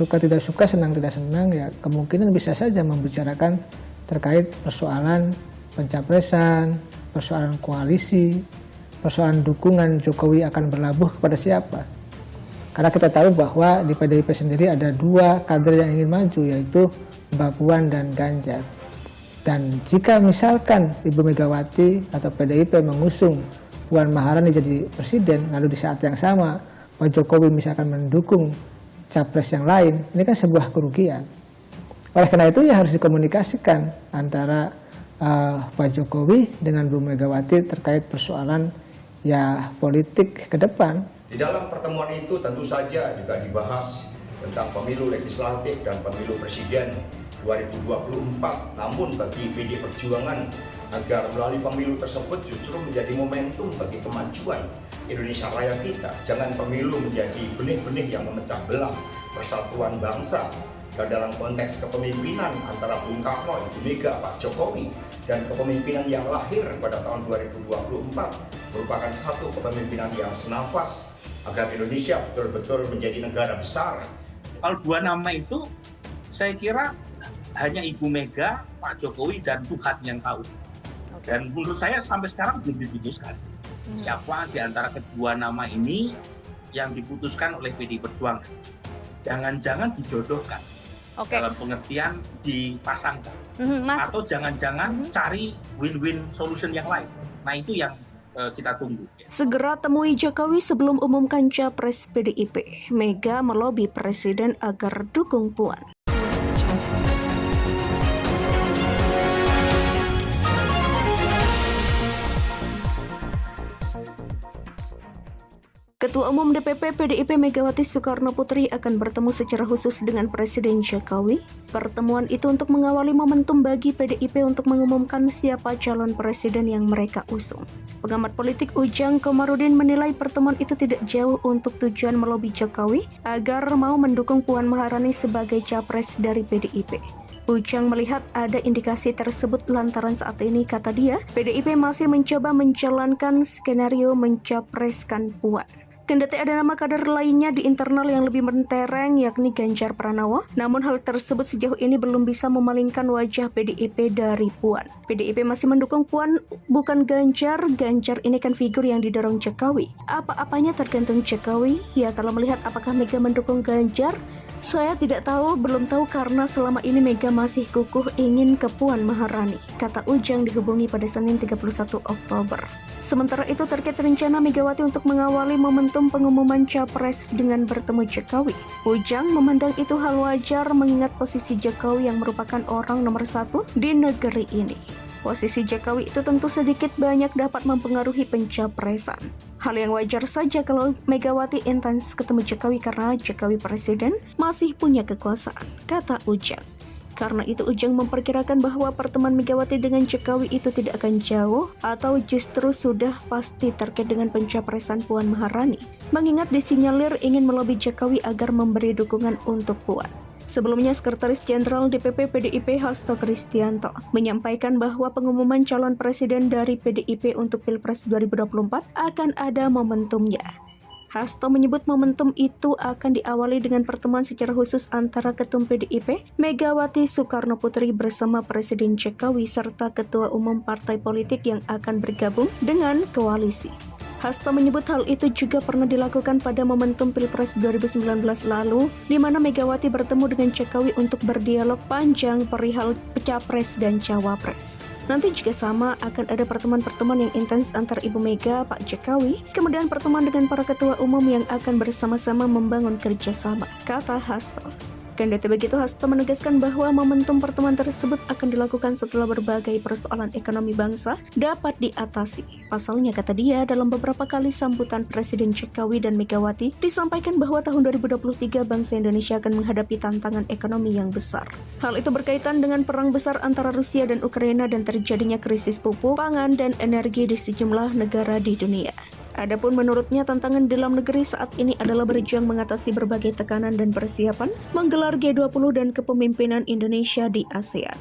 suka tidak suka, senang tidak senang, ya kemungkinan bisa saja membicarakan terkait persoalan pencapresan, persoalan koalisi, persoalan dukungan Jokowi akan berlabuh kepada siapa. Karena kita tahu bahwa di PDIP sendiri ada dua kader yang ingin maju, yaitu Mbak Puan dan Ganjar. Dan jika misalkan Ibu Megawati atau PDIP mengusung Puan Maharani jadi presiden, lalu di saat yang sama Pak Jokowi misalkan mendukung capres yang lain, ini kan sebuah kerugian. Oleh karena itu ya harus dikomunikasikan antara Pak Jokowi dengan Bu Megawati terkait persoalan ya politik ke depan. Di dalam pertemuan itu tentu saja juga dibahas tentang pemilu legislatif dan pemilu presiden 2024. Namun bagi PD Perjuangan agar melalui pemilu tersebut justru menjadi momentum bagi kemajuan Indonesia Raya kita. Jangan pemilu menjadi benih-benih yang memecah belah persatuan bangsa. Dan dalam konteks kepemimpinan antara Bung Karno, Ibu Mega, Pak Jokowi, dan kepemimpinan yang lahir pada tahun 2024 merupakan satu kepemimpinan yang senafas agar Indonesia betul-betul menjadi negara besar. Kalau dua nama itu, saya kira hanya Ibu Mega, Pak Jokowi, dan Tuhan yang tahu. Dan menurut saya sampai sekarang belum diputuskan. Siapa di antara kedua nama ini yang diputuskan oleh PD Perjuangan. Jangan-jangan dijodohkan. Dalam pengertian dipasangkan. Atau jangan-jangan cari win-win solution yang lain. Nah itu yang kita tunggu. Segera temui Jokowi sebelum umumkan capres PDIP. Mega melobi presiden agar dukung Puan. Ketua Umum DPP PDIP Megawati Soekarnoputri akan bertemu secara khusus dengan Presiden Jokowi. Pertemuan itu untuk mengawali momentum bagi PDIP untuk mengumumkan siapa calon presiden yang mereka usung. Pengamat politik Ujang Komarudin menilai pertemuan itu tidak jauh untuk tujuan melobi Jokowi agar mau mendukung Puan Maharani sebagai capres dari PDIP. Ujang melihat ada indikasi tersebut lantaran saat ini, kata dia, PDIP masih mencoba menjalankan skenario mencapreskan Puan. Kendati ada nama kader lainnya di internal yang lebih mentereng yakni Ganjar Pranowo, namun hal tersebut sejauh ini belum bisa memalingkan wajah PDIP dari Puan. PDIP masih mendukung Puan, bukan Ganjar. Ganjar ini kan figur yang didorong Jokowi. Apa-apanya tergantung Jokowi. Ya kalau melihat apakah Mega mendukung Ganjar, saya tidak tahu, belum tahu karena selama ini Mega masih kukuh ingin ke Puan Maharani, kata Ujang dihubungi pada Senin 31 Oktober. Sementara itu terkait rencana Megawati untuk mengawali momentum pengumuman capres dengan bertemu Jokowi, Ujang memandang itu hal wajar mengingat posisi Jokowi yang merupakan orang nomor satu di negeri ini. Posisi Jokowi itu tentu sedikit banyak dapat mempengaruhi pencapresan. Hal yang wajar saja kalau Megawati intens ketemu Jokowi karena Jokowi presiden masih punya kekuasaan, kata Ujang. Karena itu Ujang memperkirakan bahwa pertemuan Megawati dengan Jokowi itu tidak akan jauh atau justru sudah pasti terkait dengan pencapresan Puan Maharani. Mengingat disinyalir ingin melobi Jokowi agar memberi dukungan untuk Puan. Sebelumnya, Sekretaris Jenderal DPP PDIP Hasto Kristianto menyampaikan bahwa pengumuman calon presiden dari PDIP untuk Pilpres 2024 akan ada momentumnya. Hasto menyebut momentum itu akan diawali dengan pertemuan secara khusus antara Ketum PDIP, Megawati Soekarnoputri bersama Presiden Jokowi serta Ketua Umum partai politik yang akan bergabung dengan koalisi. Hasto menyebut hal itu juga pernah dilakukan pada momentum Pilpres 2019 lalu, di mana Megawati bertemu dengan Jokowi untuk berdialog panjang perihal Capres dan Cawapres. Nanti juga sama akan ada pertemuan-pertemuan yang intens antara Ibu Mega, Pak Jokowi, kemudian pertemuan dengan para ketua umum yang akan bersama-sama membangun kerjasama, kata Hasto. Kendati begitu, Hasto menegaskan bahwa momentum pertemuan tersebut akan dilakukan setelah berbagai persoalan ekonomi bangsa dapat diatasi. Pasalnya, kata dia, dalam beberapa kali sambutan Presiden Jokowi dan Megawati, disampaikan bahwa tahun 2023 bangsa Indonesia akan menghadapi tantangan ekonomi yang besar. Hal itu berkaitan dengan perang besar antara Rusia dan Ukraina dan terjadinya krisis pupuk, pangan, dan energi di sejumlah negara di dunia. Adapun menurutnya tantangan dalam negeri saat ini adalah berjuang mengatasi berbagai tekanan dan persiapan menggelar G20 dan kepemimpinan Indonesia di ASEAN.